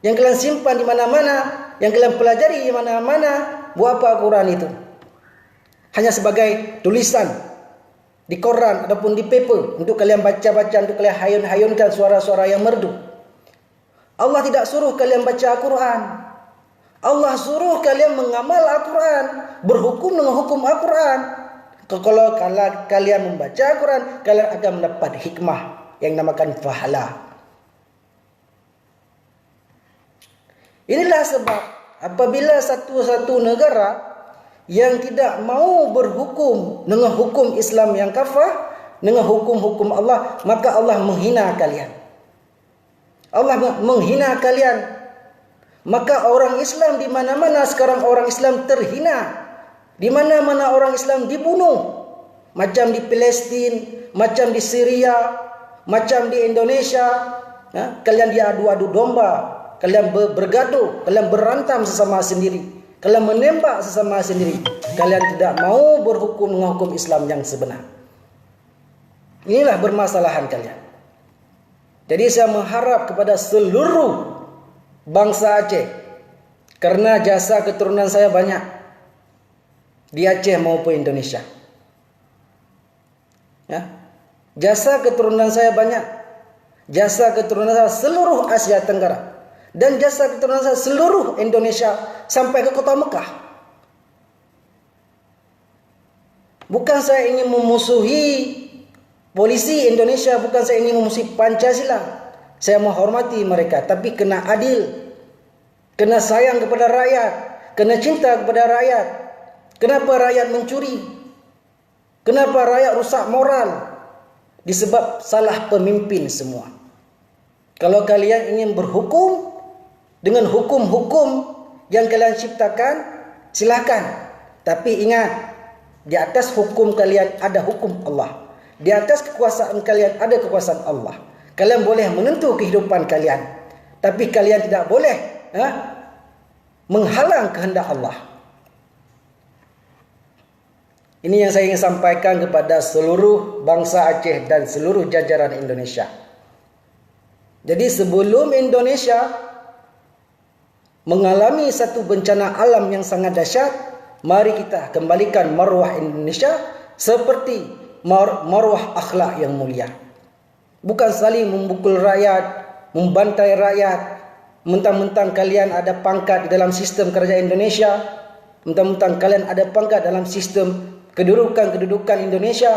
yang kalian simpan di mana-mana, yang kalian pelajari di mana-mana? Buat apa Al-Quran itu? Hanya sebagai tulisan di koran ataupun di paper untuk kalian baca-baca, untuk kalian hayun-hayunkan suara-suara yang merdu. Allah tidak suruh kalian baca Al-Quran. Allah suruh kalian mengamal Al-Quran, berhukum dengan hukum Al-Quran. Kalau kalian membaca Al-Quran, kalian akan mendapat hikmah yang dinamakan pahala. Inilah sebab apabila satu negara yang tidak mau berhukum dengan hukum Islam yang kafah, dengan hukum-hukum Allah, maka Allah menghina kalian. Allah menghina kalian. Maka orang Islam di mana-mana sekarang orang Islam terhina. Di mana-mana orang Islam dibunuh. Macam di Palestin, macam di Syria, macam di Indonesia. Kalian diadu-adu domba, kalian bergaduh, kalian berantam sesama sendiri, kalian menembak sesama sendiri. Kalian tidak mau berhukum dengan hukum Islam yang sebenar. Inilah bermasalahan kalian. Jadi saya mengharap kepada seluruh bangsa Aceh, karena jasa keturunan saya banyak di Aceh maupun Indonesia. Jasa keturunan saya banyak. Jasa keturunan saya seluruh Asia Tenggara. Dan jasa keturunan saya seluruh Indonesia sampai ke kota Mekah. Bukan saya ingin memusuhi polisi Indonesia, bukan saya ingin memusuhi Pancasila. Saya menghormati mereka, tapi kena adil, kena sayang kepada rakyat, kena cinta kepada rakyat. Kenapa rakyat mencuri? Kenapa rakyat rusak moral? Disebab salah pemimpin semua. Kalau kalian ingin berhukum dengan hukum-hukum yang kalian ciptakan, silakan. Tapi ingat, di atas hukum kalian ada hukum Allah. Di atas kekuasaan kalian ada kekuasaan Allah. Kalian boleh menentu kehidupan kalian, tapi kalian tidak boleh menghalang kehendak Allah. Ini yang saya ingin sampaikan kepada seluruh bangsa Aceh dan seluruh jajaran Indonesia. Jadi sebelum Indonesia mengalami satu bencana alam yang sangat dahsyat, mari kita kembalikan maruah Indonesia seperti maruah akhlak yang mulia. Bukan saling memukul rakyat, membantai rakyat. Mentang-mentang kalian ada pangkat di dalam sistem kerajaan Indonesia, mentang-mentang kalian ada pangkat dalam sistem kedudukan Indonesia,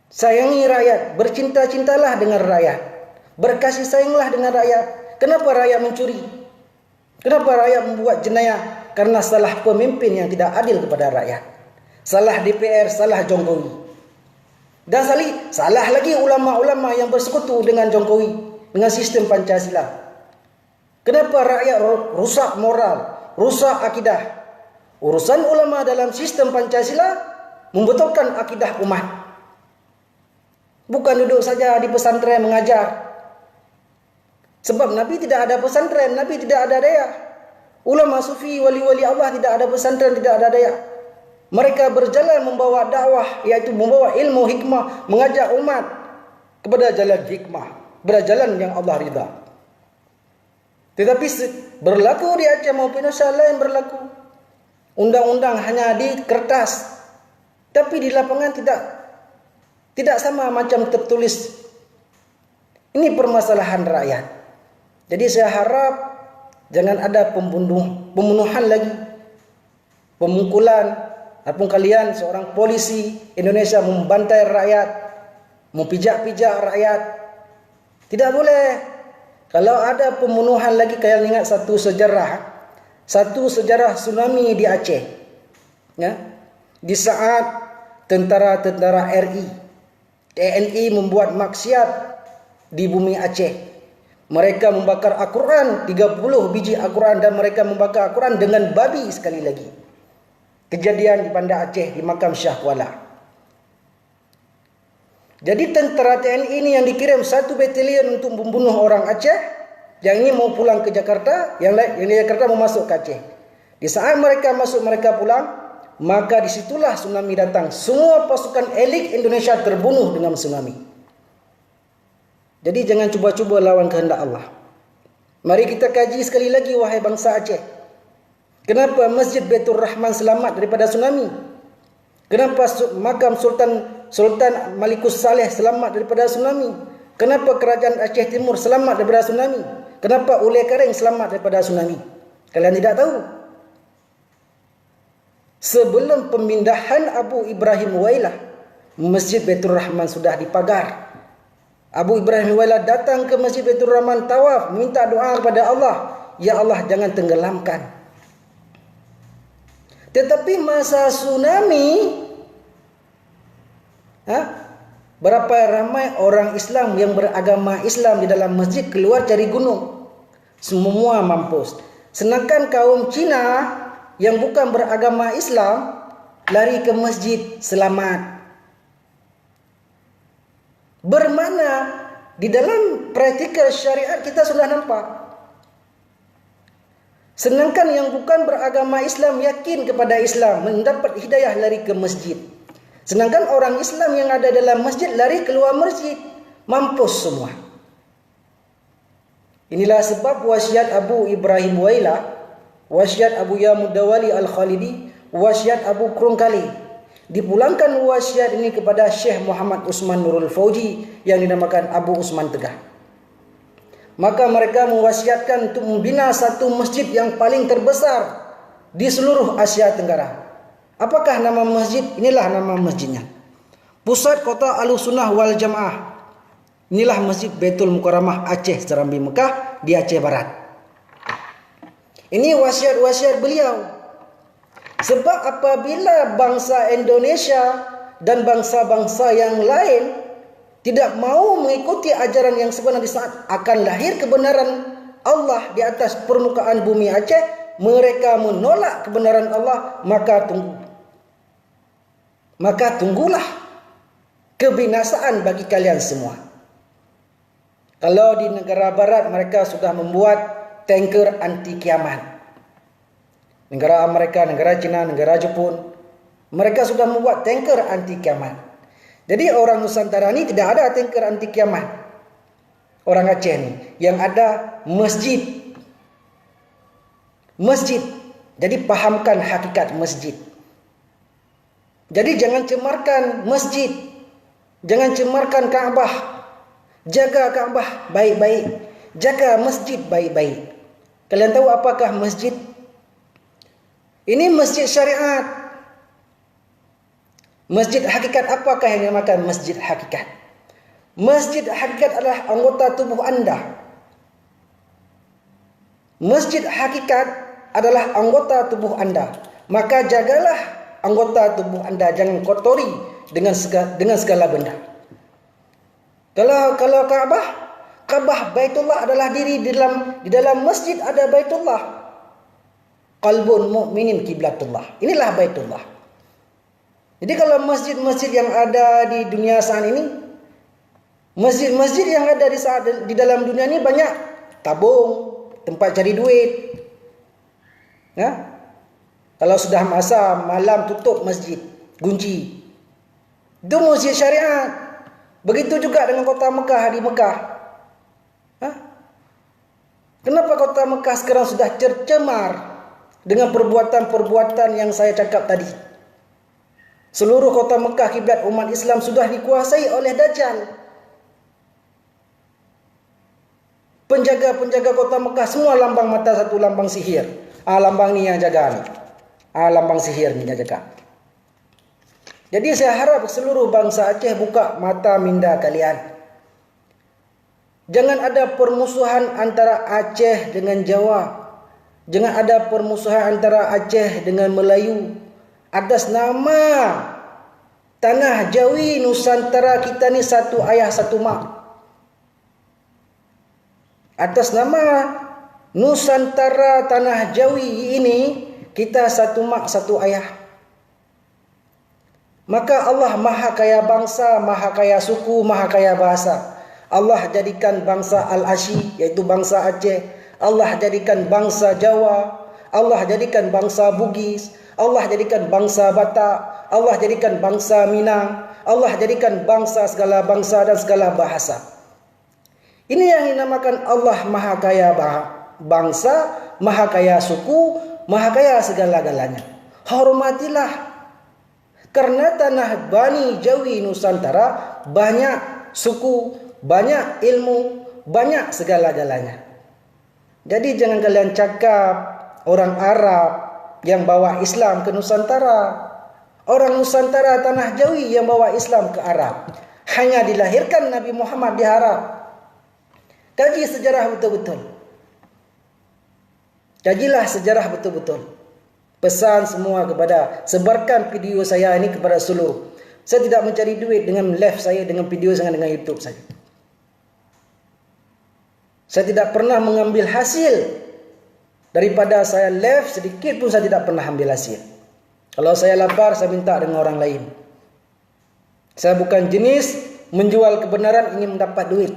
Sayangi rakyat, bercinta-cintalah dengan rakyat, berkasih sayanglah dengan rakyat. Kenapa rakyat mencuri? Kenapa rakyat membuat jenayah? Karena salah pemimpin yang tidak adil kepada rakyat. Salah DPR, salah Jokowi. Dan salah lagi ulama-ulama yang bersekutu dengan Jokowi, dengan sistem Pancasila. Kenapa rakyat rusak moral, rusak akidah? Urusan ulama dalam sistem Pancasila membetulkan akidah umat. Bukan duduk saja di pesantren mengajar. Sebab Nabi tidak ada pesantren, Nabi tidak ada daya. Ulama sufi, wali-wali Allah tidak ada pesantren, tidak ada daya. Mereka berjalan membawa dakwah, yaitu membawa ilmu hikmah, mengajak umat kepada jalan hikmah, kepada jalan yang Allah ridha. Tetapi berlaku di Aceh maupun Indonesia lain berlaku. Undang-undang hanya di kertas, tapi di lapangan tidak sama macam tertulis. Ini permasalahan rakyat. Jadi saya harap jangan ada pembunuhan lagi, pemukulan. Apapun kalian seorang polisi Indonesia membantai rakyat, memijak-pijak rakyat, tidak boleh. Kalau ada pembunuhan lagi, kalian ingat satu sejarah tsunami di Aceh, ya, di saat tentara RI, TNI membuat maksiat di bumi Aceh. Mereka membakar Al-Quran, 30 biji Al-Quran, dan mereka membakar Al-Quran dengan babi sekali lagi. Kejadian di Banda Aceh, di makam Syah Kuala. Jadi tentara TNI ini yang dikirim 1 batalion untuk membunuh orang Aceh, yang ini mau pulang ke Jakarta, yang di Jakarta mau masuk ke Aceh. Di saat mereka masuk, mereka pulang, maka disitulah tsunami datang. Semua pasukan elit Indonesia terbunuh dengan tsunami. Jadi jangan cuba-cuba lawan kehendak Allah. Mari kita kaji sekali lagi, wahai bangsa Aceh. Kenapa Masjid Baitur Rahman selamat daripada tsunami? Kenapa makam Sultan Malikus Saleh selamat daripada tsunami? Kenapa kerajaan Aceh Timur selamat daripada tsunami? Kenapa Ulai Kareng selamat daripada tsunami? Kalian tidak tahu. Sebelum pemindahan Abu Ibrahim Wailah, Masjid Baitur Rahman sudah dipagar. Abu Ibrahim Wailah datang ke Masjid Baitur Rahman, tawaf, minta doa kepada Allah, ya Allah jangan tenggelamkan. Tetapi masa tsunami, berapa ramai orang Islam yang beragama Islam di dalam masjid keluar cari gunung. Semua mampus. Sedangkan kaum Cina yang bukan beragama Islam lari ke masjid selamat. Bermakna di dalam praktikal syariat kita sudah nampak. Sedangkan yang bukan beragama Islam yakin kepada Islam, mendapat hidayah lari ke masjid. Sedangkan orang Islam yang ada dalam masjid lari keluar masjid, mampus semua. Inilah sebab wasiat Abu Ibrahim Wailah, wasiat Abu Yamudawali Al-Khalidi, wasiat Abu Krungkali. Dipulangkan wasiat ini kepada Syekh Muhammad Usman Nurul Fauji yang dinamakan Abu Usman Tegah. Maka mereka mewasiatkan untuk membina satu masjid yang paling terbesar di seluruh Asia Tenggara. Apakah nama masjid? Inilah nama masjidnya. Pusat Kota Ahlussunnah wal Jamaah. Inilah Masjid Baitul Mukarramah Aceh Serambi Mekah di Aceh Barat. Ini wasiat-wasiat beliau. Sebab apabila bangsa Indonesia dan bangsa-bangsa yang lain tidak mau mengikuti ajaran yang sebenar di saat akan lahir kebenaran Allah di atas permukaan bumi Aceh, mereka menolak kebenaran Allah, maka tunggulah kebinasaan bagi kalian semua. Kalau di negara barat mereka sudah membuat tanker anti kiamat. Negara Amerika, negara China, negara Jepun, mereka sudah membuat tanker anti kiamat. Jadi orang Nusantara ini tidak ada tanker anti kiamat. Orang Aceh ini yang ada masjid. Masjid. Jadi pahamkan hakikat masjid. Jadi jangan cemarkan masjid. Jangan cemarkan Kaabah. Jaga Kaabah baik-baik. Jaga masjid baik-baik. Kalian tahu apakah masjid? Ini masjid syariat. Masjid hakikat apakah yang dinamakan masjid hakikat? Masjid hakikat adalah anggota tubuh anda. Masjid hakikat adalah anggota tubuh anda. Maka jagalah anggota tubuh anda, jangan kotori dengan segala benda. Kalau Ka'bah Baitullah adalah di dalam masjid ada Baitullah. Qalbun mu'minin kiblatullah. Inilah Baitullah. Jadi kalau masjid-masjid yang ada di dunia saat ini, masjid-masjid yang ada di dalam dunia ini banyak tabung, tempat cari duit. Ya? Kalau sudah masa malam tutup masjid, kunci. Itu masjid syariat. Begitu juga dengan kota Mekah di Mekah. Hah? Kenapa kota Mekah sekarang sudah tercemar dengan perbuatan-perbuatan yang saya cakap tadi? Seluruh kota Mekah kiblat umat Islam sudah dikuasai oleh Dajjal. Penjaga-penjaga kota Mekah semua lambang mata satu lambang sihir. Lambang ni yang jaga ni. Lambang sihir ni yang jaga. Jadi saya harap seluruh bangsa Aceh buka mata minda kalian. Jangan ada permusuhan antara Aceh dengan Jawa. Jangan ada permusuhan antara Aceh dengan Melayu. Atas nama tanah Jawi Nusantara kita ni satu ayah satu mak. Atas nama Nusantara tanah Jawi ini kita satu mak satu ayah. Maka Allah maha kaya bangsa, maha kaya suku, maha kaya bahasa. Allah jadikan bangsa Al-Asyi iaitu bangsa Aceh. Allah jadikan bangsa Jawa. Allah jadikan bangsa Bugis. Allah jadikan bangsa Batak, Allah jadikan bangsa Minang, Allah jadikan bangsa segala bangsa dan segala bahasa. Ini yang dinamakan Allah maha kaya bangsa, maha kaya suku, maha kaya segala-galanya. Hormatilah. Karena tanah Bani Jawi Nusantara banyak suku, banyak ilmu, banyak segala-galanya. Jadi jangan kalian cakap orang Arab yang bawa Islam ke Nusantara, orang Nusantara tanah Jawi yang bawa Islam ke Arab. Hanya dilahirkan Nabi Muhammad di Arab. Kaji sejarah betul-betul. Kajilah sejarah betul-betul. Pesan semua sebarkan video saya ini kepada seluruh. Saya tidak mencari duit dengan live saya, dengan video saya, dengan YouTube saja. Saya tidak pernah mengambil hasil. Daripada saya live sedikit pun saya tidak pernah ambil hasil. Kalau saya lapar saya minta dengan orang lain. Saya bukan jenis menjual kebenaran ingin mendapat duit.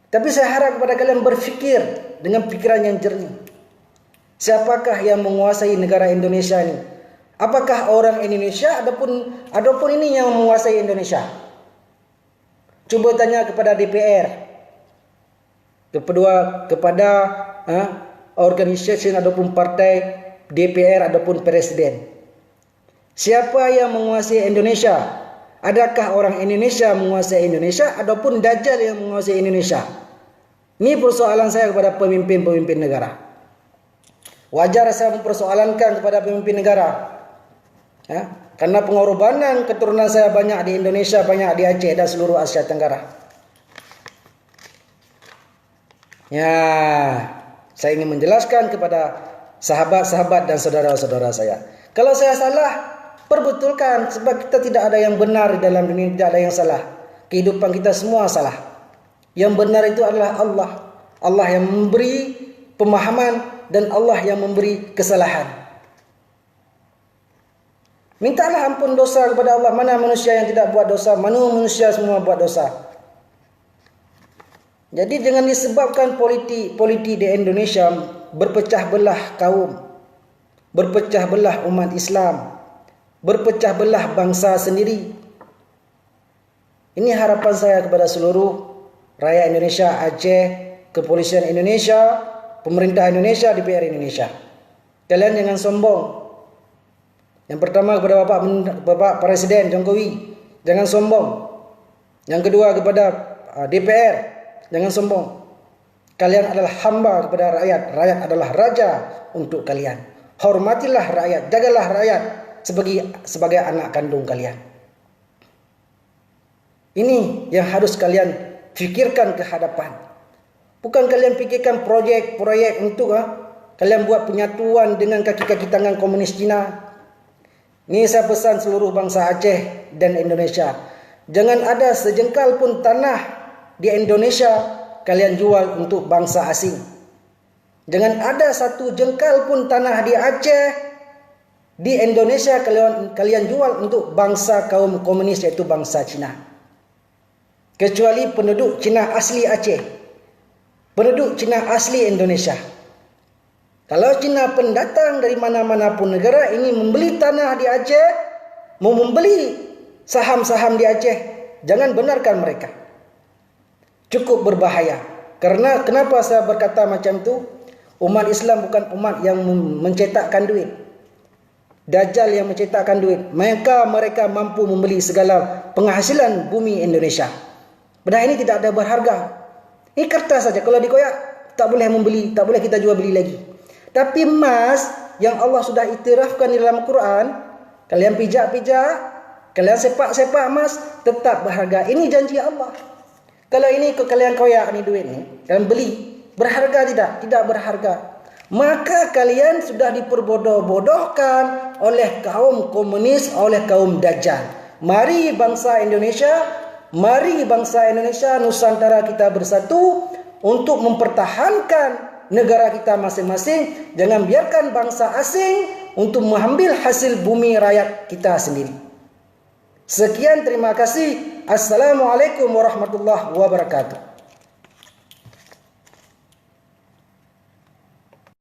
Tapi saya harap kepada kalian berfikir dengan pikiran yang jernih. Siapakah yang menguasai negara Indonesia ini? Apakah orang Indonesia ataupun ini yang menguasai Indonesia? Coba tanya kepada DPR. Kepada organisasi ataupun partai DPR ataupun presiden. Siapa yang menguasai Indonesia? Adakah orang Indonesia menguasai Indonesia ataupun Dajjal yang menguasai Indonesia? Ini persoalan saya kepada pemimpin-pemimpin negara. Wajar saya mempersoalankan kepada pemimpin negara. Karena pengorbanan keturunan saya banyak di Indonesia, banyak di Aceh dan seluruh Asia Tenggara. Saya ingin menjelaskan kepada sahabat-sahabat dan saudara-saudara saya. Kalau saya salah, perbetulkan, sebab kita tidak ada yang benar di dalam dunia, tidak ada yang salah. Kehidupan kita semua salah. Yang benar itu adalah Allah. Allah yang memberi pemahaman dan Allah yang memberi kesalahan. Mintalah ampun dosa kepada Allah. Mana manusia yang tidak buat dosa? Mana manusia semua buat dosa. Jadi jangan disebabkan politik di Indonesia berpecah belah kaum, berpecah belah umat Islam, berpecah belah bangsa sendiri. Ini harapan saya kepada seluruh rakyat Indonesia, Aceh, kepolisian Indonesia, pemerintah Indonesia, DPR Indonesia. Kalian jangan sombong. Yang pertama kepada Bapak Presiden Jokowi, jangan sombong. Yang kedua kepada DPR, jangan sombong. Kalian adalah hamba kepada rakyat. Rakyat adalah raja untuk kalian. Hormatilah rakyat. Jagalah rakyat. sebagai anak kandung kalian. Ini yang harus kalian fikirkan ke hadapan. Bukan kalian fikirkan proyek-proyek untuk kalian buat penyatuan dengan kaki-kaki tangan komunis Cina. Ini saya pesan seluruh bangsa Aceh dan Indonesia. Jangan ada sejengkal pun tanah di Indonesia kalian jual untuk bangsa asing. Jangan ada satu jengkal pun tanah di Aceh, di Indonesia kalian jual untuk bangsa kaum komunis, yaitu bangsa Cina. Kecuali penduduk Cina asli Aceh, penduduk Cina asli Indonesia. Kalau Cina pendatang dari mana-mana pun negara ingin membeli tanah di Aceh, mau membeli saham-saham di Aceh, jangan benarkan mereka. Cukup berbahaya. Karena kenapa saya berkata macam itu? Umat Islam bukan umat yang mencetakkan duit. Dajjal yang mencetakkan duit. Mereka mampu membeli segala penghasilan bumi Indonesia. Benda ini tidak ada berharga. Ini kertas saja. Kalau dikoyak, tak boleh membeli, tak boleh kita jual beli lagi. Tapi emas yang Allah sudah iktirafkan di dalam Quran, kalian pijak-pijak, kalian sepak-sepak emas, tetap berharga. Ini janji Allah. Kalau ini kalian koyak ni duit ni, kalian beli, berharga tidak? Tidak berharga. Maka kalian sudah diperbodoh-bodohkan oleh kaum komunis, oleh kaum Dajjal. Mari bangsa Indonesia, Nusantara kita bersatu untuk mempertahankan negara kita masing-masing. Jangan biarkan bangsa asing untuk mengambil hasil bumi rakyat kita sendiri. Sekian, terima kasih. Assalamualaikum warahmatullahi wabarakatuh.